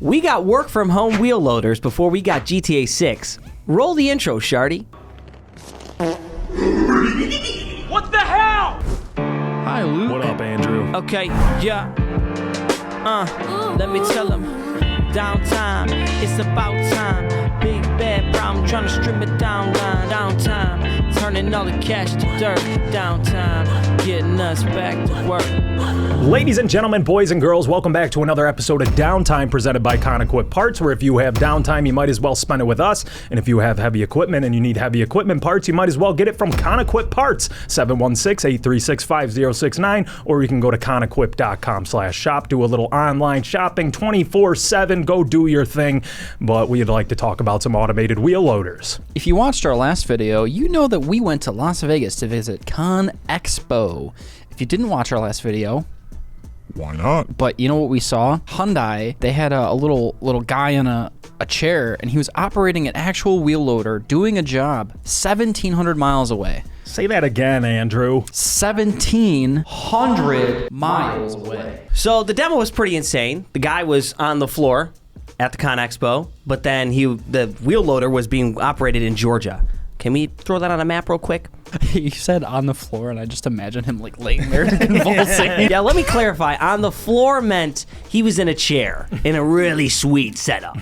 We got work from home wheel loaders before we got GTA 6. Roll the intro, Shardy. What the hell? Hi, Luke. What up, Andrew? Okay, yeah. Let me tell them. Downtime, it's about time. Big bad problem, trying to strip it down line. Downtime, turning all the cash to dirt. Downtime, getting us back to work. Ladies and gentlemen, boys and girls, welcome back to another episode of Downtime presented by Conequip Parts, where if you have downtime, you might as well spend it with us. And if you have heavy equipment and you need heavy equipment parts, you might as well get it from Conequip Parts, 716-836-5069, or you can go to conequip.com/shop, do a little online shopping 24/7, go do your thing. But we'd like to talk about some automated wheel loaders. If you watched our last video, you know that we went to Las Vegas to visit ConExpo. If you didn't watch our last video, Why not? but you know what we saw? Hyundai, they had a little guy in a chair, and he was operating an actual wheel loader, doing a job 1,700 miles away. Say that again, Andrew. 1,700 miles away. So the demo was pretty insane. The guy was on the floor at the ConExpo, but then the wheel loader was being operated in Georgia. Can we throw that on a map real quick? You said on the floor, and I just imagine him like laying there convulsing. Yeah, let me clarify. On the floor meant he was in a chair in a really sweet setup.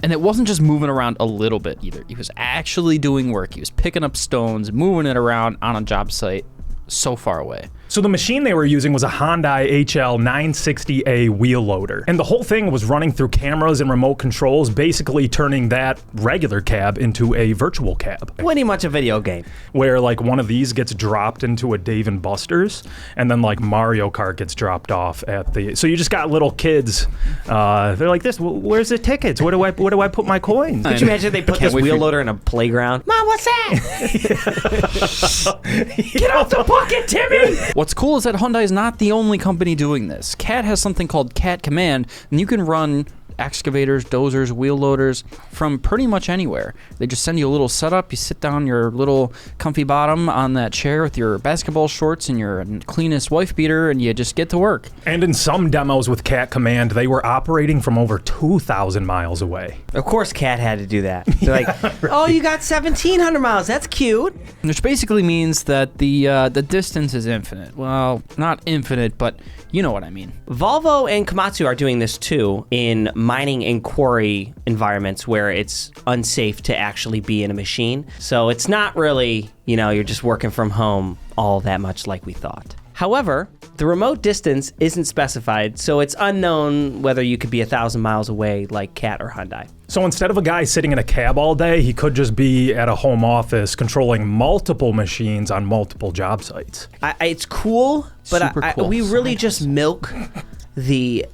And it wasn't just moving around a little bit either. He was actually doing work. He was picking up stones, moving it around on a job site so far away. So the machine they were using was a Hyundai HL 960A wheel loader. And the whole thing was running through cameras and remote controls, basically turning that regular cab into a virtual cab. Pretty much a video game. Where like one of these gets dropped into a Dave & Buster's, and then like Mario Kart gets dropped off at the... So you just got little kids, they're like this, where's the tickets? Where do I put my coins? Could you imagine they put this wheel loader in a playground? Mom, what's that? Get off the bucket, Timmy! What's cool is that Hyundai is not the only company doing this. CAT has something called CAT Command, and you can run excavators, dozers, wheel loaders from pretty much anywhere. They just send you a little setup. You sit down your little comfy bottom on that chair with your basketball shorts and your cleanest wife beater, and you just get to work. And in some demos with CAT Command, they were operating from over 2,000 miles away. Of course CAT had to do that. They're like, oh, you got 1,700 miles. That's cute. Which basically means that the distance is infinite. Well, not infinite, but you know what I mean. Volvo and Komatsu are doing this too in mining and quarry environments where it's unsafe to actually be in a machine. So it's not really, you're just working from home all that much like we thought. However, the remote distance isn't specified, so it's unknown whether you could be 1,000 miles away like CAT or Hyundai. So instead of a guy sitting in a cab all day, he could just be at a home office controlling multiple machines on multiple job sites. It's cool, but Super cool. We really just milk the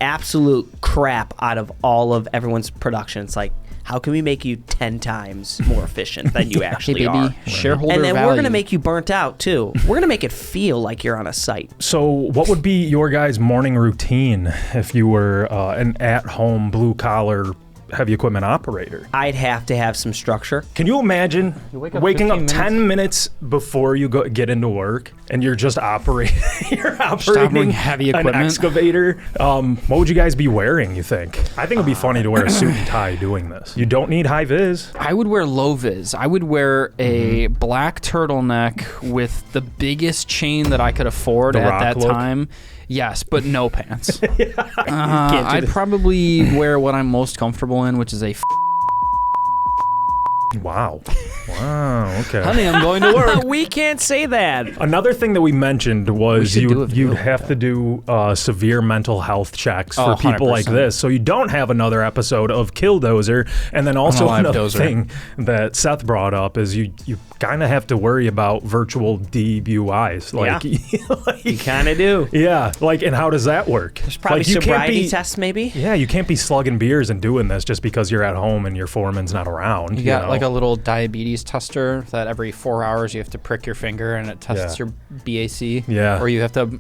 absolute crap out of all of everyone's production. It's like, how can we make you 10 times more efficient than you actually hey, baby, are? Shareholder and then value. we're going to make you burnt out, too. We're going to make it feel like you're on a site. So what would be your guys' morning routine if you were an at-home, blue-collar, heavy equipment operator? I'd have to have some structure. Can you imagine waking up 10 minutes before you get into work and you're just operating heavy an equipment? excavator? What would you guys be wearing, you think? I think it'd be funny to wear a suit and tie doing this. You don't need high vis. I would wear low vis. I would wear a black turtleneck with the biggest chain that I could afford The at Rock that look? time. Yes, but no pants. Can't do I'd this. probably wear what I'm most comfortable in, which is a Wow. Okay. honey, I'm going to work. We can't say that. Another thing that we mentioned was We should do a video you'd about have to do severe mental health checks for Oh, people like 100%. this, so you don't have another episode of Killdozer. And then also live another dozer. thing that Seth brought up is you kind of have to worry about virtual DUIs. Like, You kind of do. yeah, like, and how does that work? There's probably like, you can't sobriety be, tests, maybe. Yeah, you can't be slugging beers and doing this just because you're at home and your foreman's not around. You got like a little diabetes tester that every 4 hours you have to prick your finger and it tests your BAC. Yeah. Or you have to,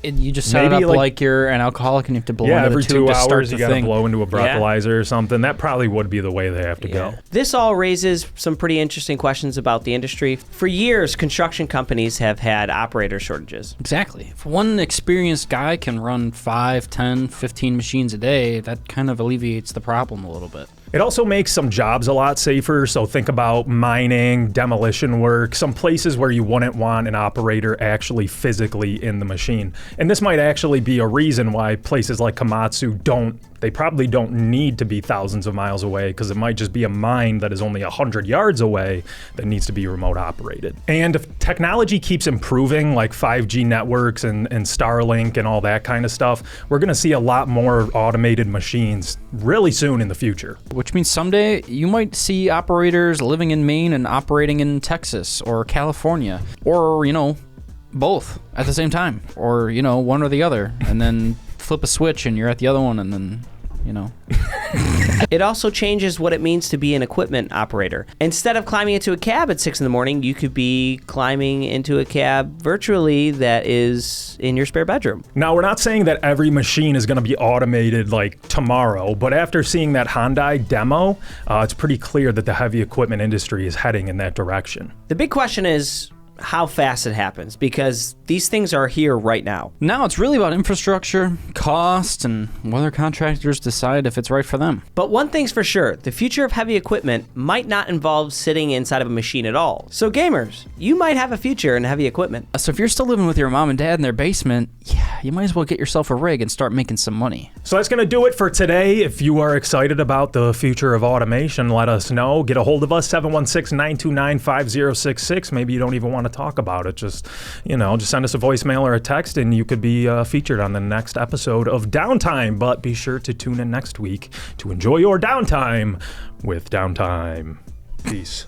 you just set Maybe it up like you're an alcoholic and you have to blow into every the tube 2 to start hours the you got to thing. blow into a breathalyzer or something. That probably would be the way they have to go. This all raises some pretty interesting questions about the industry. For years, construction companies have had operator shortages. Exactly. If one experienced guy can run 5, 10, 15 machines a day, that kind of alleviates the problem a little bit. It also makes some jobs a lot safer. So think about mining, demolition work, some places where you wouldn't want an operator actually physically in the machine. And this might actually be a reason why places like Komatsu they probably don't need to be thousands of miles away, because it might just be a mine that is only 100 yards away that needs to be remote operated. And if technology keeps improving, like 5G networks and Starlink and all that kind of stuff, we're going to see a lot more automated machines really soon in the future. Which means someday you might see operators living in Maine and operating in Texas or California, or, both at the same time, or, one or the other, and then flip a switch and you're at the other one, and then, It also changes what it means to be an equipment operator. Instead of climbing into a cab at 6 in the morning, you could be climbing into a cab virtually that is in your spare bedroom. Now, we're not saying that every machine is going to be automated like tomorrow, but after seeing that Hyundai demo, it's pretty clear that the heavy equipment industry is heading in that direction. The big question is how fast it happens, because these things are here right now. Now it's really about infrastructure, cost, and whether contractors decide if it's right for them. But one thing's for sure, the future of heavy equipment might not involve sitting inside of a machine at all. So gamers, you might have a future in heavy equipment. So if you're still living with your mom and dad in their basement, you might as well get yourself a rig and start making some money. So that's going to do it for today. If you are excited about the future of automation, let us know. Get a hold of us, 716-929-5066. Maybe you don't even want to talk about it. Just send us a voicemail or a text and you could be featured on the next episode of Downtime. But be sure to tune in next week to enjoy your downtime with Downtime. Peace.